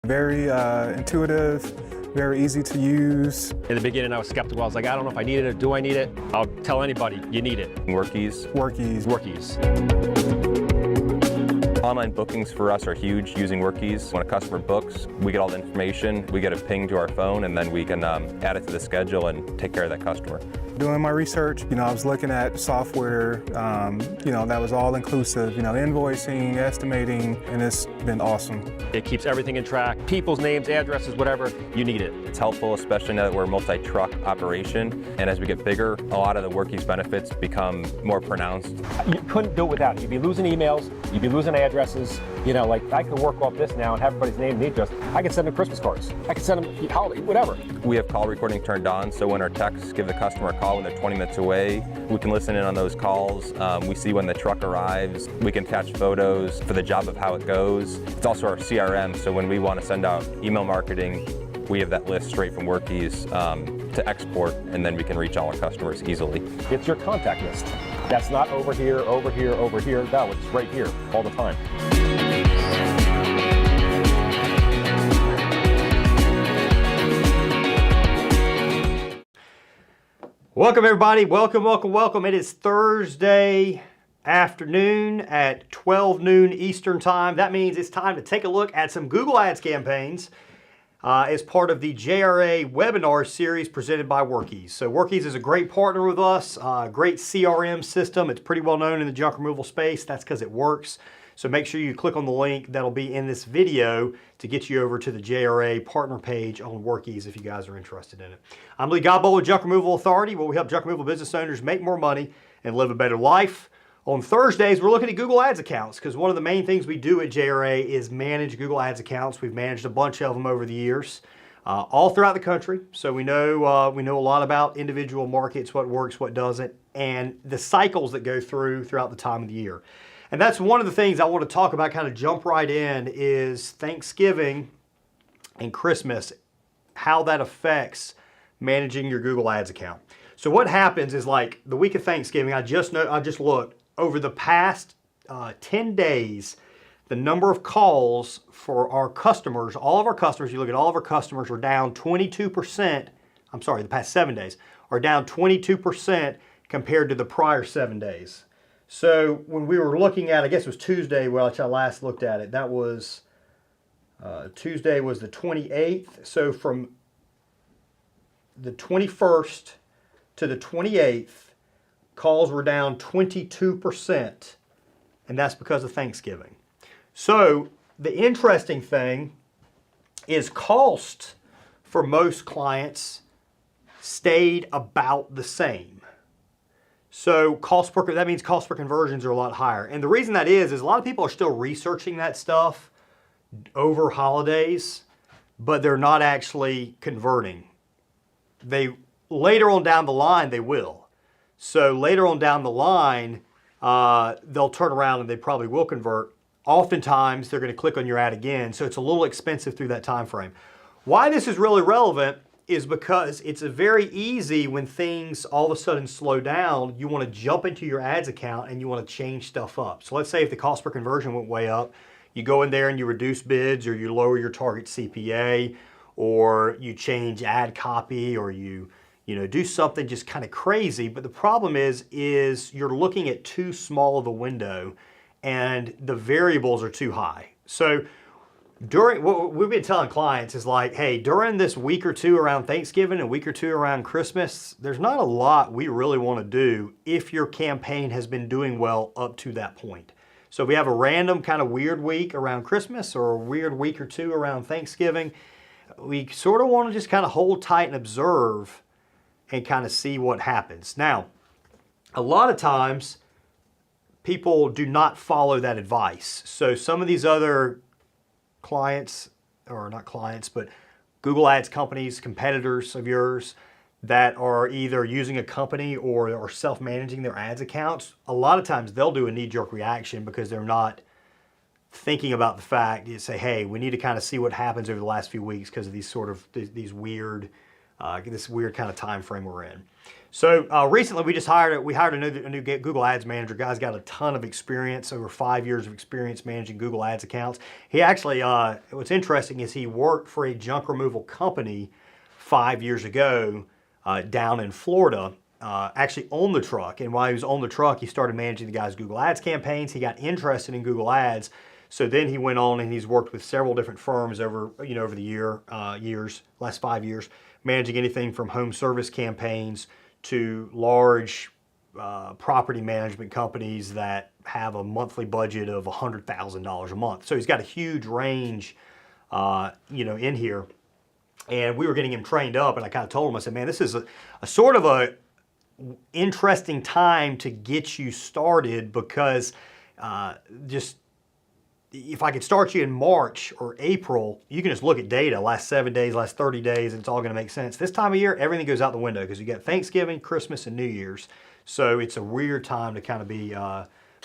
Very intuitive, very easy to use. In the beginning, I was skeptical. I was like, I don't know if I need it or do I need it? I'll tell anybody, you need it. Workiz. Workiz. Online bookings for us are huge using Workiz. When a customer books, we get all the information, we get a ping to our phone, and then we can add it to the schedule and take care of that customer. Doing my research, I was looking at software, that was all inclusive, invoicing, estimating, and it's been awesome. It keeps everything in track. People's names, addresses, whatever, you need it. It's helpful, especially now that we're a multi-truck operation, and as we get bigger, a lot of the Workiz benefits become more pronounced. You couldn't do it without it. You'd be losing emails, you'd be losing addresses. Like I could work off this now and have everybody's name and address. I could send them Christmas cards. I could send them holiday, whatever. We have call recording turned on, so when our techs give the customer a call when they're 20 minutes away, we can listen in on those calls. We see when the truck arrives. We can attach photos for the job of how it goes. It's also our CRM, so when we want to send out email marketing, we have that list straight from Workiz to export, and then we can reach all our customers easily. It's your contact list. That's not over here, over here, over here. No, it's right here all the time. Welcome everybody, welcome. It is Thursday afternoon at 12 noon Eastern time. That means it's time to take a look at some Google Ads campaigns as part of the JRA webinar series presented by Workiz. So Workiz is a great partner with us, great CRM system. It's pretty well known in the junk removal space. That's because it works. So make sure you click on the link that'll be in this video to get you over to the JRA partner page on Workiz if you guys are interested in it. I'm Lee Godbold with Junk Removal Authority, where we help junk removal business owners make more money and live a better life. On Thursdays, we're looking at Google Ads accounts because one of the main things we do at JRA is manage Google Ads accounts. We've managed a bunch of them over the years, all throughout the country. So we know a lot about individual markets, what works, what doesn't, and the cycles that go throughout the time of the year. And that's one of the things I want to talk about, kind of jump right in, is Thanksgiving and Christmas, how that affects managing your Google Ads account. So what happens is, like the week of Thanksgiving, I just looked over the past 10 days, the number of calls for our customers, all of our customers, you look at all of our customers, are down 22%. I'm sorry, the past 7 days are down 22% compared to the prior 7 days. So when we were looking at, I guess it was Tuesday, which I last looked at it, that was, Tuesday was the 28th. So from the 21st to the 28th, calls were down 22%, and that's because of Thanksgiving. So the interesting thing is cost for most clients stayed about the same. So that means cost per conversions are a lot higher. And the reason that is a lot of people are still researching that stuff over holidays, but they're not actually converting. Later on down the line, they will. So later on down the line, they'll turn around and they probably will convert. Oftentimes, they're going to click on your ad again, so it's a little expensive through that time frame. Why this is really relevant is because it's very easy when things all of a sudden slow down, you want to jump into your ads account and you want to change stuff up. So let's say if the cost per conversion went way up, you go in there and you reduce bids, or you lower your target CPA, or you change ad copy, or you do something just kind of crazy. But the problem is you're looking at too small of a window and the variables are too high. So what we've been telling clients is like, hey, during this week or two around Thanksgiving and a week or two around Christmas, there's not a lot we really want to do if your campaign has been doing well up to that point. So if we have a random kind of weird week around Christmas or a weird week or two around Thanksgiving, we sort of want to just kind of hold tight and observe and kind of see what happens. Now, a lot of times people do not follow that advice. So some of these other clients, or not clients, but Google Ads companies, competitors of yours that are either using a company or are self-managing their ads accounts, a lot of times they'll do a knee-jerk reaction because they're not thinking about the fact, you say, hey, we need to kind of see what happens over the last few weeks because of these weird, this weird kind of time frame we're in. So recently we hired a new Google Ads manager. Guy's got a ton of experience, over 5 years of experience managing Google Ads accounts. He actually, what's interesting is he worked for a junk removal company 5 years ago down in Florida, actually owned the truck. And while he was on the truck, he started managing the guy's Google Ads campaigns. He got interested in Google Ads. So then he went on and he's worked with several different firms over the last 5 years, managing anything from home service campaigns to large property management companies that have a monthly budget of $100,000 a month. So he's got a huge range, in here. And we were getting him trained up, and I kind of told him, I said, man, this is a sort of a interesting time to get you started, because if I could start you in March or April, you can just look at data, last 7 days, last 30 days, and it's all going to make sense. This time of year, everything goes out the window because you got Thanksgiving, Christmas, and New Year's. So it's a weird time to kind of be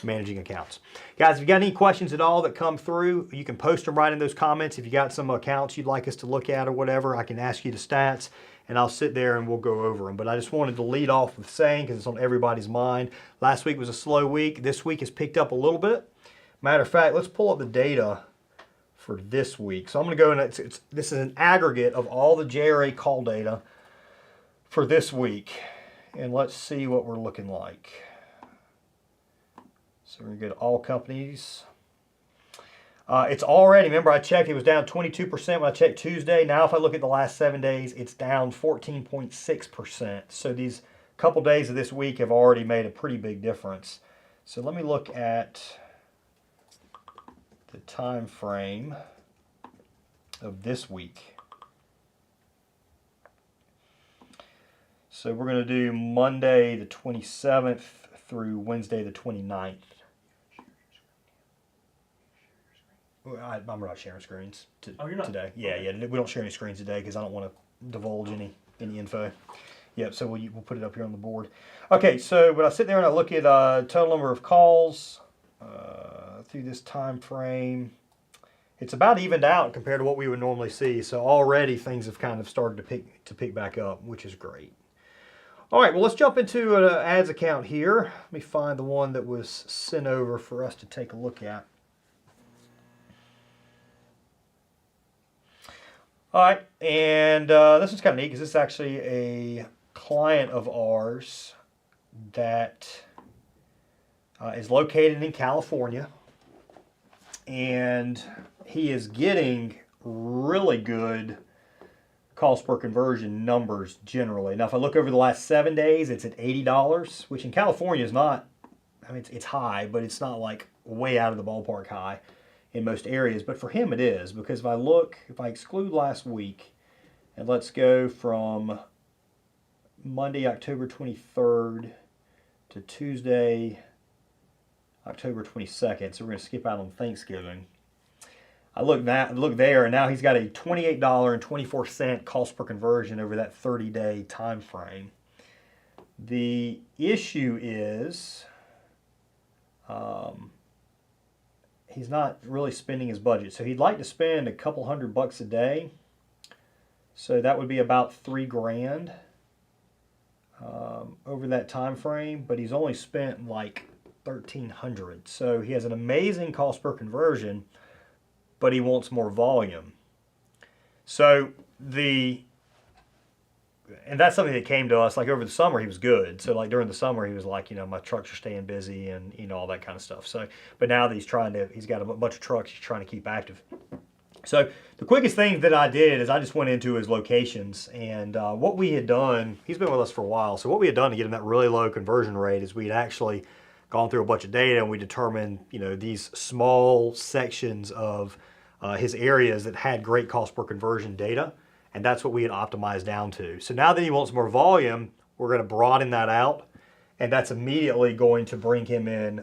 managing accounts. Guys, if you got any questions at all that come through, you can post them right in those comments. If you got some accounts you'd like us to look at or whatever, I can ask you the stats, and I'll sit there and we'll go over them. But I just wanted to lead off with saying, because it's on everybody's mind, last week was a slow week. This week has picked up a little bit. Matter of fact, let's pull up the data for this week. So I'm going to go and this is an aggregate of all the JRA call data for this week. And let's see what we're looking like. So we're going to go to all companies. It's already, remember I checked, it was down 22% when I checked Tuesday. Now if I look at the last 7 days, it's down 14.6%. So these couple days of this week have already made a pretty big difference. So let me look at the time frame of this week. So we're going to do Monday the 27th through Wednesday the 29th. I'm not sharing screens you're not? today. Yeah, Okay. yeah. We don't share any screens today because I don't want to divulge any info. Yep, so we'll put it up here on the board. Okay, so when I sit there and I look at total number of calls through this time frame, it's about evened out compared to what we would normally see. So already things have kind of started to pick back up, which is great. All right, well, let's jump into an ads account here. Let me find the one that was sent over for us to take a look at. All right, and this is kind of neat because this is actually a client of ours that is located in California, and he is getting really good cost per conversion numbers generally. Now, if I look over the last 7 days, it's at $80, which in California is not, I mean, it's high, but it's not like way out of the ballpark high in most areas. But for him it is, because if I exclude last week, and let's go from Monday, October 23rd to Tuesday, October 22nd. So we're going to skip out on Thanksgiving. I look there, and now he's got a $28.24 cost per conversion over that 30-day time frame. The issue is he's not really spending his budget. So he'd like to spend a couple $100 a day. So that would be about $3,000 over that time frame, but he's only spent like $1,300. So he has an amazing cost per conversion, but he wants more volume. So and that's something that came to us, like over the summer he was good. So like during the summer he was like, my trucks are staying busy and all that kind of stuff. So, but now that he's got a bunch of trucks he's trying to keep active. So the quickest thing that I did is I just went into his locations, and what we had done, he's been with us for a while, so what we had done to get him that really low conversion rate is we had actually gone through a bunch of data, and we determined, these small sections of his areas that had great cost per conversion data, and that's what we had optimized down to. So now that he wants more volume, we're going to broaden that out, and that's immediately going to bring him in,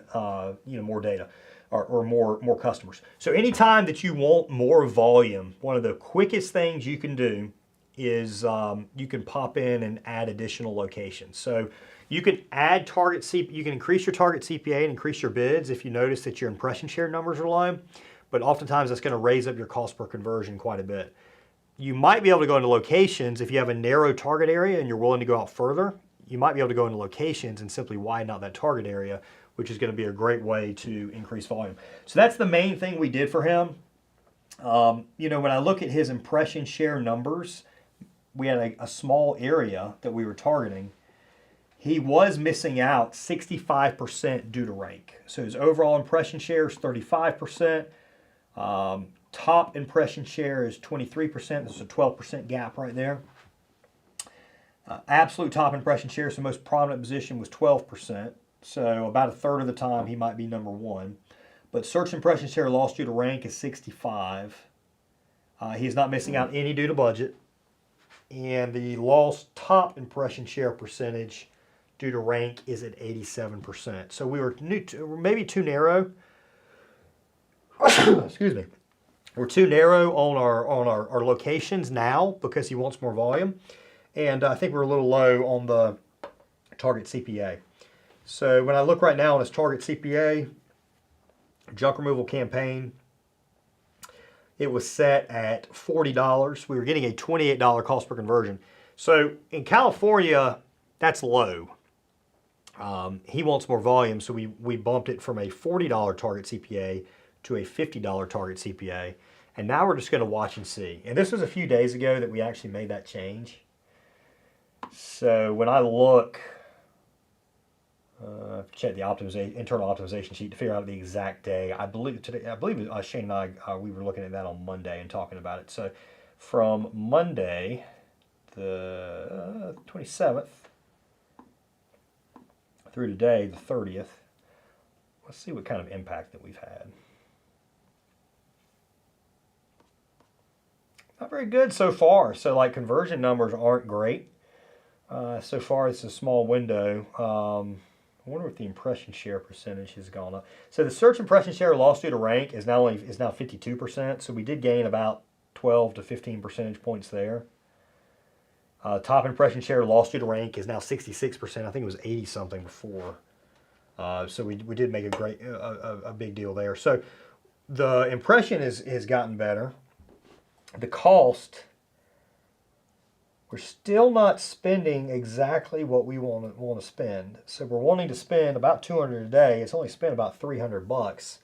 more data. Or more customers. So anytime that you want more volume, one of the quickest things you can do is you can pop in and add additional locations. So you can you can increase your target CPA and increase your bids if you notice that your impression share numbers are low, but oftentimes that's going to raise up your cost per conversion quite a bit. You might be able to go into locations if you have a narrow target area and you're willing to go out further. you might be able to go into locations and simply widen out that target area, which is going to be a great way to increase volume. So that's the main thing we did for him. You know, when I look at his impression share numbers, we had a small area that we were targeting. He was missing out 65% due to rank. So his overall impression share is 35%. Top impression share is 23%. There's a 12% gap right there. Absolute top impression share, so most prominent position, was 12%. So about a third of the time he might be number one. But search impression share lost due to rank is 65. He is not missing out any due to budget. And the lost top impression share percentage due to rank is at 87%. So we were maybe too narrow. Excuse me. We're too narrow on our locations now because he wants more volume. And I think we're a little low on the target CPA. So when I look right now on his target CPA, junk removal campaign, it was set at $40. We were getting a $28 cost per conversion. So in California, that's low. He wants more volume, so we bumped it from a $40 target CPA to a $50 target CPA. And now we're just going to watch and see. And this was a few days ago that we actually made that change. So when I look, check the internal optimization sheet to figure out the exact day. I believe Shane and I we were looking at that on Monday and talking about it. So from Monday, the 27th, through today, the 30th, let's see what kind of impact that we've had. Not very good so far. So like conversion numbers aren't great. So far it's a small window. I wonder if the impression share percentage has gone up. So the search impression share lost due to rank is now 52%. So we did gain about 12 to 15 percentage points there. Top impression share lost due to rank is now 66%. I think it was 80 something before. So we did make a big deal there. So the impression has gotten better. The cost, we're still not spending exactly what we want to spend. So we're wanting to spend about $200 a day. It's only spent about $300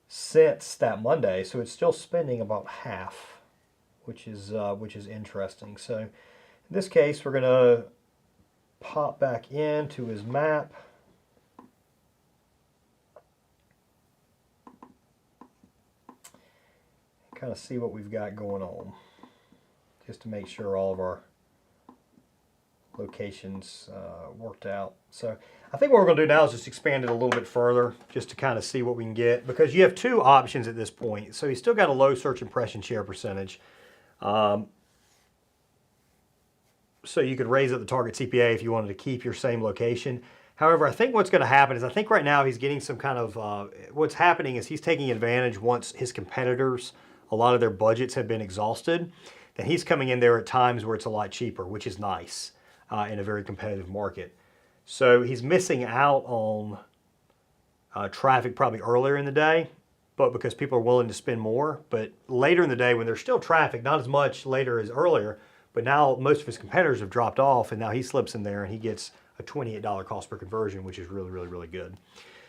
since that Monday. So it's still spending about half, which is interesting. So in this case, we're going to pop back into his map. Kind of see what we've got going on, just to make sure all of our locations worked out. So I think what we're going to do now is just expand it a little bit further, just to kind of see what we can get, because you have two options at this point. So he's still got a low search impression share percentage. So you could raise up the target CPA if you wanted to keep your same location. However, I think what's going to happen is I think right now he's getting some kind of, what's happening is he's taking advantage once his competitors, a lot of their budgets have been exhausted, then he's coming in there at times where it's a lot cheaper, which is nice in a very competitive market. So he's missing out on traffic probably earlier in the day, but because people are willing to spend more. But later in the day when there's still traffic, not as much later as earlier, but now most of his competitors have dropped off and now he slips in there and he gets a $28 cost per conversion, which is really, really, really good.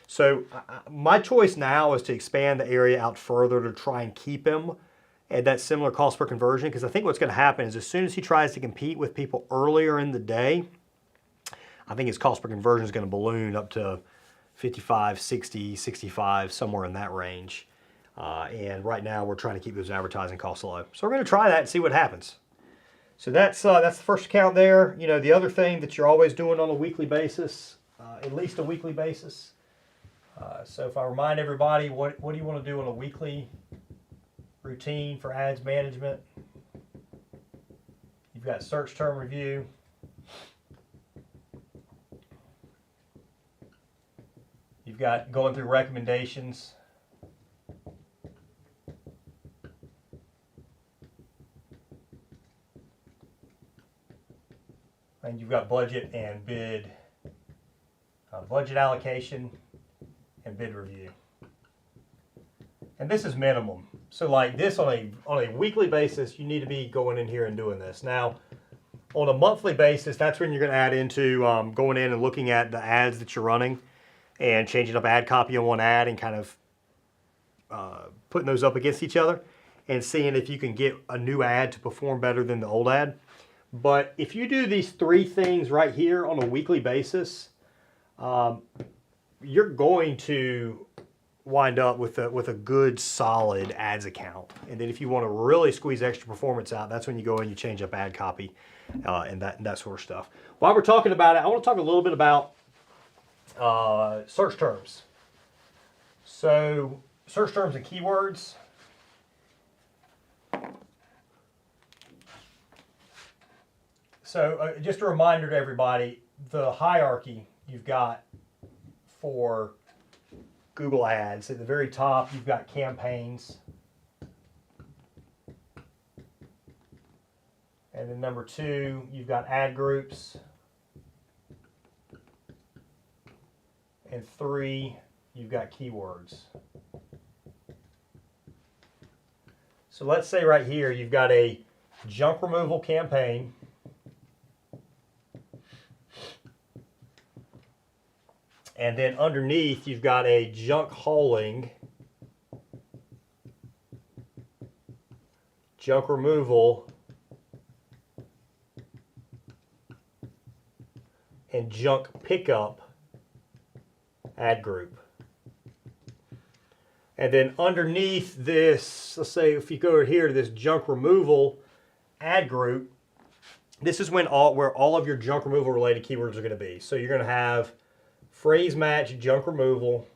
So my choice now is to expand the area out further to try and keep him at that similar cost per conversion, because I think what's going to happen is as soon as he tries to compete with people earlier in the day, I think his cost per conversion is going to balloon up to 55, 60, 65, somewhere in that range. And right now we're trying to keep those advertising costs low. So we're going to try that and see what happens. So that's the first account there. You know, the other thing that you're always doing on a weekly basis, at least a weekly basis. So if I remind everybody, what do you want to do on a weekly routine for ads management? You've got search term review. You've got going through recommendations. And you've got budget and bid, budget allocation and bid review. And this is minimum. So like this on a weekly basis, you need to be going in here and doing this. Now, On a monthly basis, that's when you're going to add into going in and looking at the ads that you're running and changing up ad copy on one ad and kind of putting those up against each other and seeing if you can get a new ad to perform better than the old ad. But if you do these 3 things right here on a weekly basis, you're going to wind up with a good solid ads account. And then if you want to really squeeze extra performance out, that's when you go in and you change up ad copy and that sort of stuff. While we're talking about it, I want to talk a little bit about search terms. So search terms and keywords. So just a reminder to everybody, the hierarchy you've got for Google Ads. At the very top, you've got campaigns. And then number 2, you've got ad groups. And 3, you've got keywords. So let's say right here, you've got a junk removal campaign. And then underneath, you've got a junk hauling, junk removal, and junk pickup ad group. And then underneath this, let's say if you go over here to this junk removal ad group, this is where all of your junk removal related keywords are going to be. So you're going to have phrase match junk removal,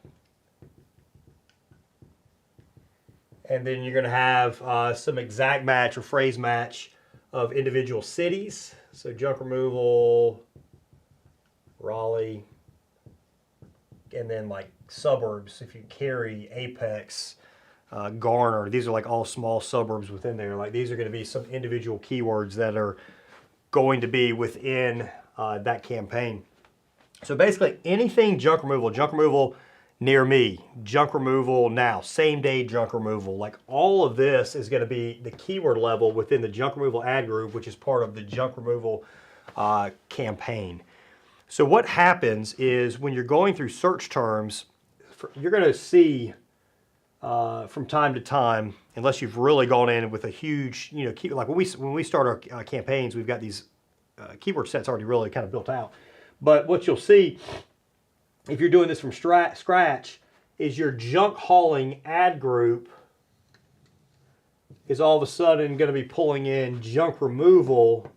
and then you're going to have some exact match or phrase match of individual cities. So junk removal, Raleigh, and then like suburbs, if you carry Apex, Garner, these are like all small suburbs within there. Like these are going to be some individual keywords that are going to be within that campaign. So basically anything junk removal near me, junk removal now, same day junk removal, like all of this is going to be the keyword level within the junk removal ad group, which is part of the junk removal campaign. So what happens is when you're going through search terms, you're going to see from time to time, unless you've really gone in with a huge, like when we start our campaigns, we've got these keyword sets already really kind of built out. But what you'll see, if you're doing this from scratch, is your junk hauling ad group is all of a sudden going to be pulling in junk removal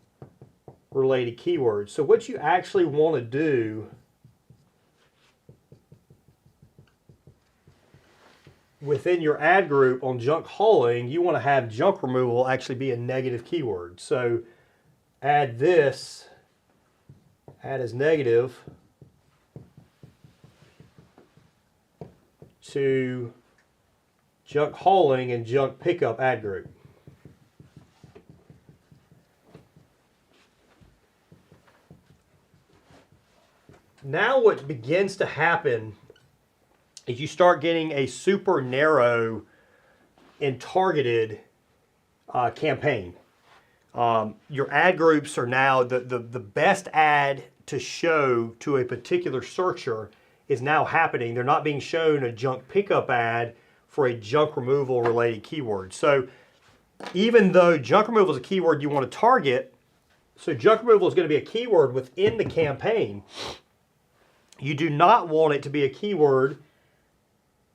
related keywords. So what you actually want to do within your ad group on junk hauling, you want to have junk removal actually be a negative keyword. So add this. Add as negative to junk hauling and junk pickup ad group. Now what begins to happen is you start getting a super narrow and targeted campaign. Your ad groups are now the best ad to show to a particular searcher is now happening. They're not being shown a junk pickup ad for a junk removal related keyword. So even though junk removal is a keyword you want to target, so junk removal is going to be a keyword within the campaign, you do not want it to be a keyword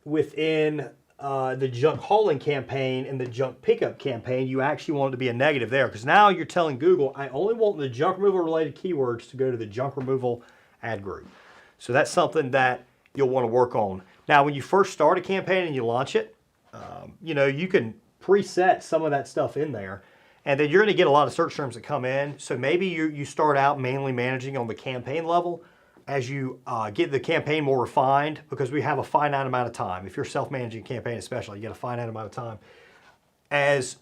within the junk hauling campaign and the junk pickup campaign. You actually want it to be a negative there, because now you're telling Google, I only want the junk removal related keywords to go to the junk removal ad group. So that's something that you'll want to work on. Now, when you first start a campaign and you launch it, you can preset some of that stuff in there, and then you're going to get a lot of search terms that come in. So maybe you start out mainly managing on the campaign level. As you get the campaign more refined, because we have a finite amount of time. If you're self-managing campaign especially, you get a finite amount of time. As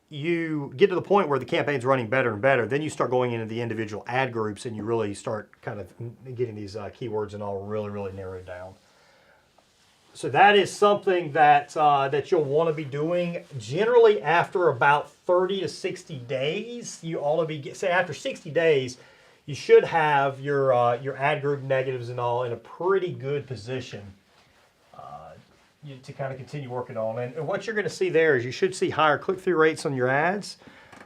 you get to the point where the campaign's running better and better, then you start going into the individual ad groups and you really start kind of getting these keywords and all really, really narrowed down. So that is something that that you'll want to be doing generally after about 30 to 60 days. You ought to be, say after 60 days, you should have your ad group negatives and all in a pretty good position to kind of continue working on. And what you're going to see there is you should see higher click-through rates on your ads.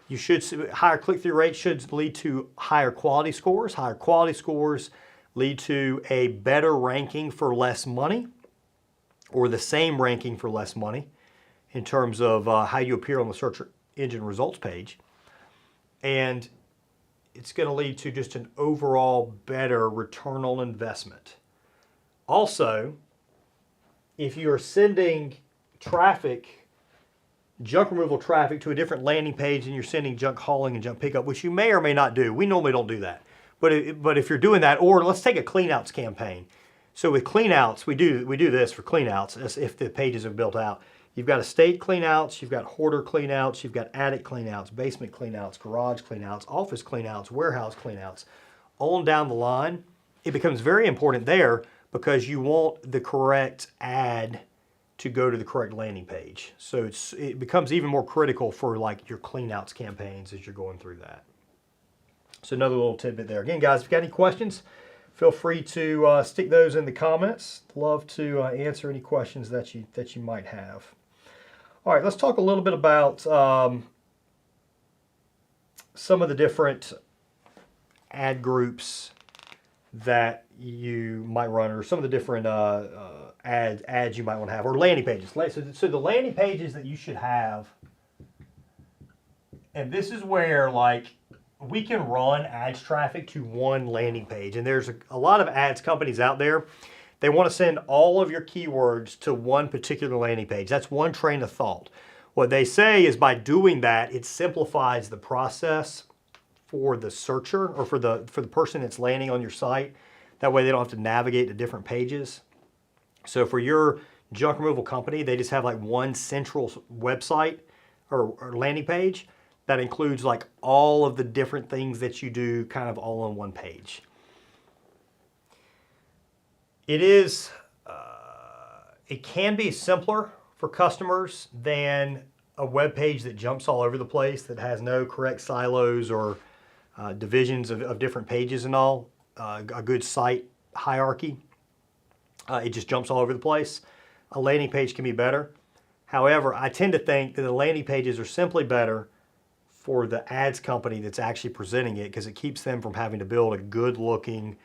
You should see higher click-through rates should lead to higher quality scores. Higher quality scores lead to a better ranking for less money, or the same ranking for less money in terms of how you appear on the search engine results page. And it's going to lead to just an overall better return on investment. Also, if you are sending traffic, junk removal traffic to a different landing page and you're sending junk hauling and junk pickup, which you may or may not do. We normally don't do that. But if you're doing that, or let's take a cleanouts campaign. So with cleanouts, we do this for cleanouts as if the pages are built out. You've got estate cleanouts, you've got hoarder cleanouts, you've got attic cleanouts, basement cleanouts, garage cleanouts, office cleanouts, warehouse cleanouts. On down the line, it becomes very important there because you want the correct ad to go to the correct landing page. So it becomes even more critical for like your cleanouts campaigns as you're going through that. So another little tidbit there. Again, guys, if you've got any questions, feel free to stick those in the comments. Love to answer any questions that you might have. All right, let's talk a little bit about some of the different ad groups that you might run, or some of the different ads you might want to have, or landing pages. So the landing pages that you should have, and this is where like we can run ads traffic to one landing page, and there's a lot of ads companies out there. They want to send all of your keywords to one particular landing page. That's one train of thought. What they say is by doing that, it simplifies the process for the searcher or for the person that's landing on your site. That way they don't have to navigate to different pages. So for your junk removal company, they just have like one central website or landing page that includes like all of the different things that you do kind of all on one page. It can be simpler for customers than a web page that jumps all over the place, that has no correct silos or divisions of different pages and all, a good site hierarchy. It just jumps all over the place. A landing page can be better. However, I tend to think that the landing pages are simply better for the ads company that's actually presenting it, because it keeps them from having to build a good looking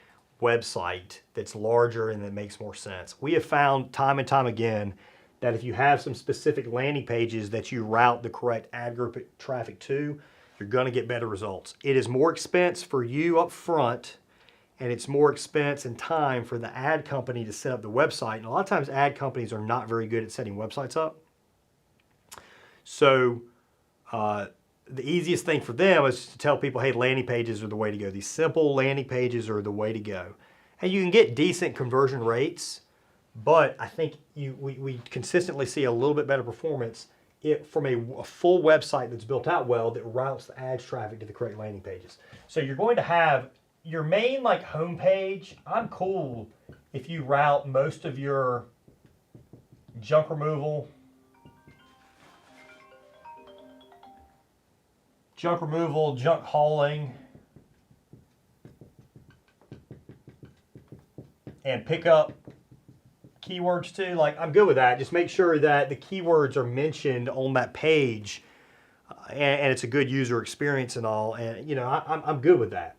website that's larger and that makes more sense. We have found time and time again that if you have some specific landing pages that you route the correct ad group traffic to, you're going to get better results. It is more expense for you up front, and it's more expense and time for the ad company to set up the website. And a lot of times ad companies are not very good at setting websites up. So the easiest thing for them is to tell people, hey, landing pages are the way to go. These simple landing pages are the way to go. And you can get decent conversion rates, but I think we consistently see a little bit better performance from a full website that's built out well that routes the ads traffic to the correct landing pages. So you're going to have your main like home page. I'm cool if you route most of your junk removal, junk hauling, and pickup keywords too. Like, I'm good with that. Just make sure that the keywords are mentioned on that page, and it's a good user experience and all. And you know, I'm good with that.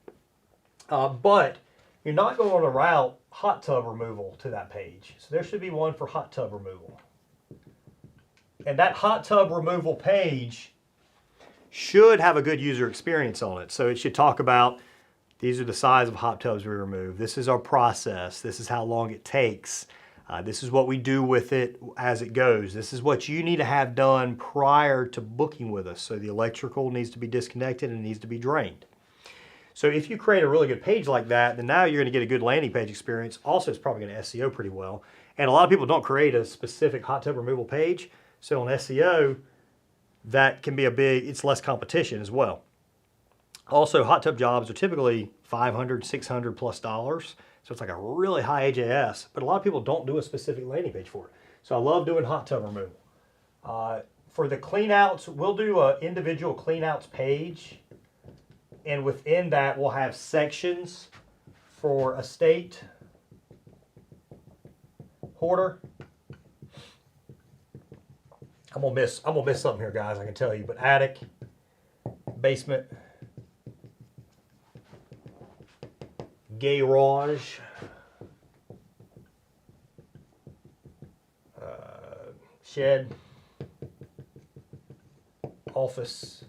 But you're not going to route hot tub removal to that page. So there should be one for hot tub removal. And that hot tub removal page should have a good user experience on it. So it should talk about, these are the size of hot tubs we remove. This is our process. This is how long it takes. This is what we do with it as it goes. This is what you need to have done prior to booking with us. So the electrical needs to be disconnected and needs to be drained. So if you create a really good page like that, then now you're going to get a good landing page experience. Also, it's probably going to SEO pretty well. And a lot of people don't create a specific hot tub removal page. So on SEO, that can be it's less competition as well. Also, hot tub jobs are typically $500, $600 plus. So it's like a really high AJS, but a lot of people don't do a specific landing page for it. So I love doing hot tub removal. For the cleanouts, we'll do an individual cleanouts page. And within that, we'll have sections for estate, hoarder. I'm gonna miss something here, guys, I can tell you, but attic, basement, garage, shed, office,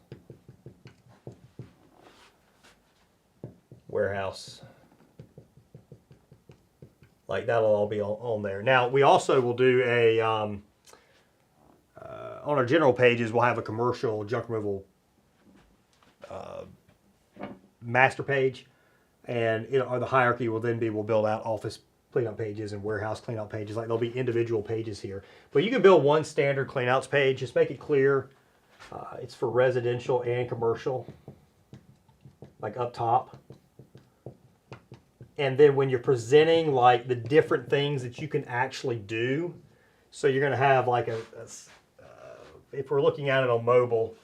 warehouse. Like that'll all be on there. Now we also will do a on our general pages we'll have a commercial junk removal master page, and or the hierarchy will then be we'll build out office cleanup pages and warehouse cleanup pages. Like there'll be individual pages here, but you can build one standard cleanouts page. Just make it clear it's for residential and commercial, like up top. And then when you're presenting like the different things that you can actually do, so you're going to have like if we're looking at it on mobile,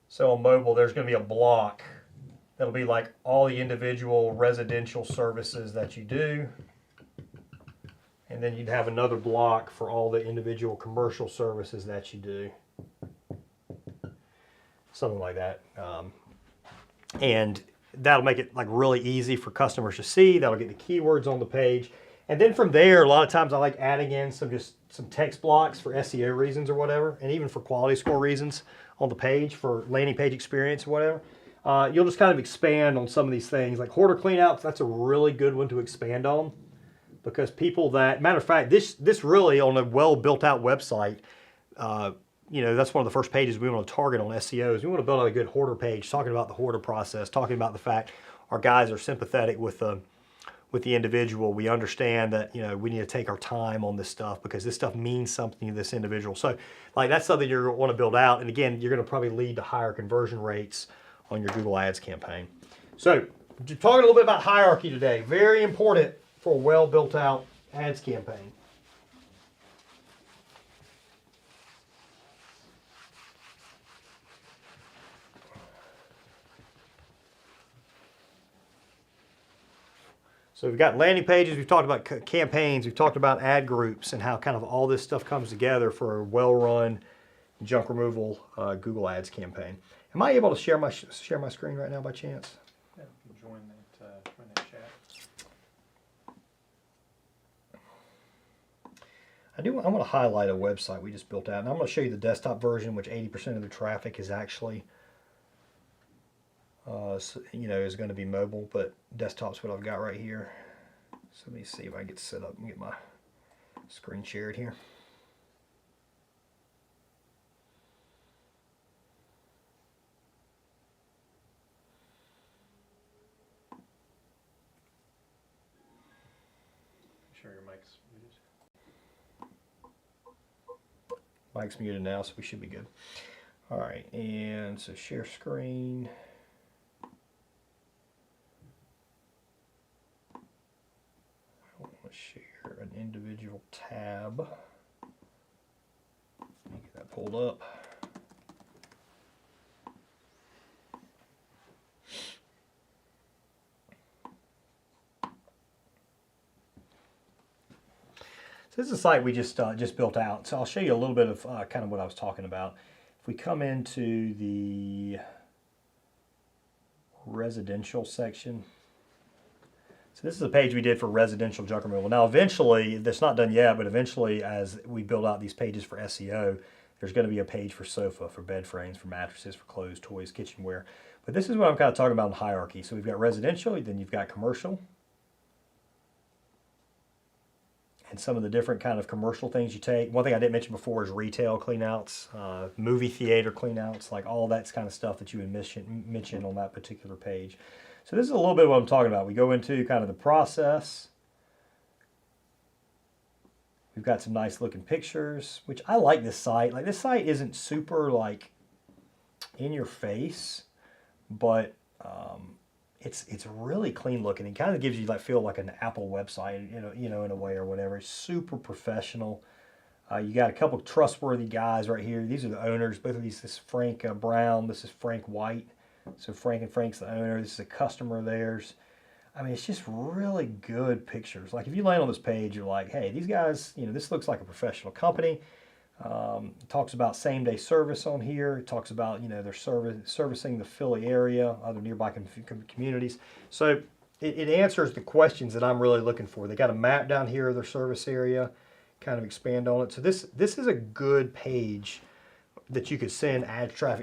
so on mobile there's going to be a block that'll be like all the individual residential services that you do, and then you'd have another block for all the individual commercial services that you do, something like that, and that'll make it like really easy for customers to see. That'll get the keywords on the page. And then from there, a lot of times I like adding in some text blocks for SEO reasons or whatever, and even for quality score reasons on the page for landing page experience or whatever. You'll just kind of expand on some of these things. Like hoarder cleanouts, that's a really good one to expand on, because people that, matter of fact, this really on a well built out website, you know, that's one of the first pages we want to target on SEO is we want to build out a good hoarder page, talking about the hoarder process, talking about the fact our guys are sympathetic with the individual. We understand that, you know, we need to take our time on this stuff because this stuff means something to this individual. So like that's something you're going to want to build out. And again, you're going to probably lead to higher conversion rates on your Google Ads campaign. So talking a little bit about hierarchy today, very important for a well built out ads campaign. So we've got landing pages, we've talked about campaigns, we've talked about ad groups and how kind of all this stuff comes together for a well-run junk removal Google Ads campaign. Am I able to share my screen right now by chance? Yeah, you can join that chat. I want to highlight a website we just built out, and I'm going to show you the desktop version, which 80% of the traffic is actually you know, is going to be mobile, but desktop's what I've got right here. So let me see if I can get set up and get my screen shared here. Make sure your mic's muted. Mic's muted now, so we should be good. All right, and so share screen. Share an individual tab. Get that pulled up. So this is a site we just built out. So I'll show you a little bit of kind of what I was talking about. If we come into the residential section. So this is a page we did for residential junk removal. Now eventually, that's not done yet, but eventually as we build out these pages for SEO, there's going to be a page for sofa, for bed frames, for mattresses, for clothes, toys, kitchenware. But this is what I'm kind of talking about in hierarchy. So we've got residential, then you've got commercial. And some of the different kind of commercial things you take. One thing I didn't mention before is retail cleanouts, movie theater cleanouts, like all that kind of stuff that you would mention on that particular page. So this is a little bit of what I'm talking about. We go into kind of the process. We've got some nice looking pictures, which I like this site. Like this site isn't super like in your face, but It's really clean looking. It kind of gives you like feel like an Apple website, in a way or whatever. It's super professional. You got a couple of trustworthy guys right here. These are the owners. Both of these. This is Frank Brown. This is Frank White. So Frank and Frank's the owner. This is a customer of theirs. I mean, it's just really good pictures. Like if you land on this page, you're like, hey, these guys, this looks like a professional company. It talks about same-day service on here. It talks about, they're servicing the Philly area, other nearby communities. So it answers the questions that I'm really looking for. They got a map down here of their service area, kind of expand on it. So this is a good page that you could send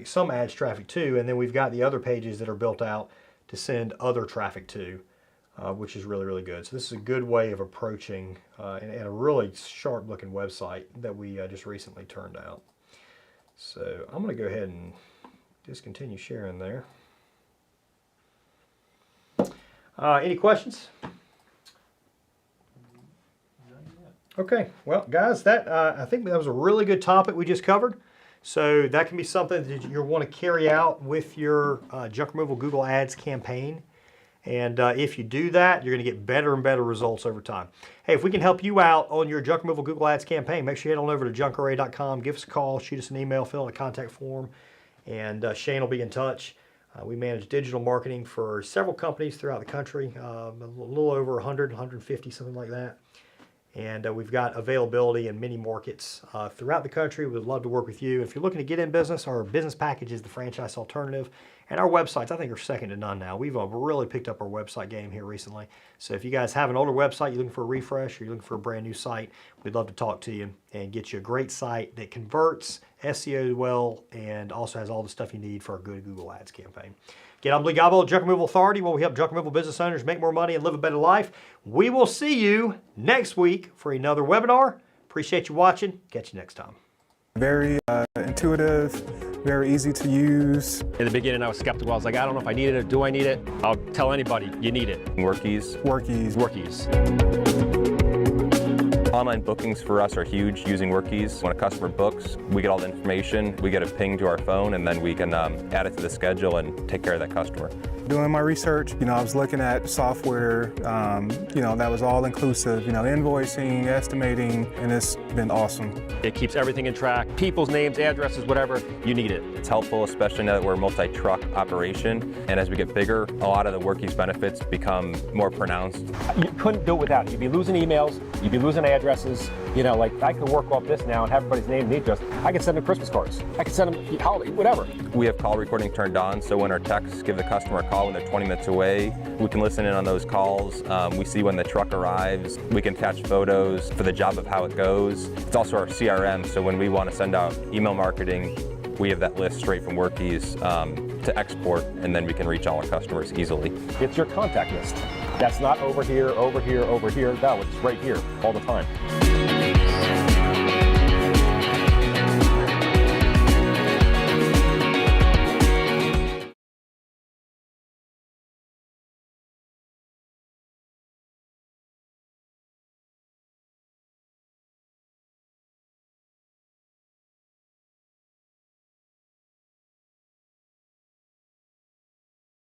some ads traffic to, and then we've got the other pages that are built out to send other traffic to, which is really, really good. So this is a good way of approaching and a really sharp looking website that we just recently turned out. So I'm going to go ahead and discontinue sharing there. Any questions? Okay, well guys, I think that was a really good topic we just covered. So that can be something that you'll want to carry out with your junk removal Google Ads campaign. And if you do that, you're going to get better and better results over time. Hey, if we can help you out on your junk removal Google Ads campaign, make sure you head on over to junkarray.com, give us a call, shoot us an email, fill out a contact form, and Shane will be in touch. We manage digital marketing for several companies throughout the country, a little over 100, 150, something like that. And we've got availability in many markets throughout the country. We'd love to work with you. If you're looking to get in business, our business package is the franchise alternative. And our websites, I think, are second to none now. We've really picked up our website game here recently. So if you guys have an older website, you're looking for a refresh, or you're looking for a brand new site, we'd love to talk to you and get you a great site that converts, SEO well, and also has all the stuff you need for a good Google Ads campaign. Again, I'm Lee Godbold, Junk Removal Authority, where we help junk removal business owners make more money and live a better life. We will see you next week for another webinar. Appreciate you watching. Catch you next time. Very intuitive, very easy to use. In the beginning, I was skeptical. I was like, I don't know if I need it or do I need it. I'll tell anybody, you need it. Workiz. Workiz. Online bookings for us are huge using Workiz. When a customer books, we get all the information, we get a ping to our phone, and then we can add it to the schedule and take care of that customer. Doing my research, I was looking at software, that was all inclusive, invoicing, estimating, and it's been awesome. It keeps everything in track. People's names, addresses, whatever, you need it. It's helpful, especially now that we're a multi-truck operation, and as we get bigger, a lot of the Workiz benefits become more pronounced. You couldn't do it without it. You'd be losing emails, you'd be losing addresses. Like I could work off this now and have everybody's name and address. I could send them Christmas cards. I could send them holiday, whatever. We have call recording turned on, so when our techs give the customer a call when they're 20 minutes away, we can listen in on those calls. We see when the truck arrives. We can attach photos for the job of how it goes. It's also our CRM, so when we want to send out email marketing, we have that list straight from Workiz to export, and then we can reach all our customers easily. It's your contact list. That's not over here, over here, over here. No, it's right here all the time.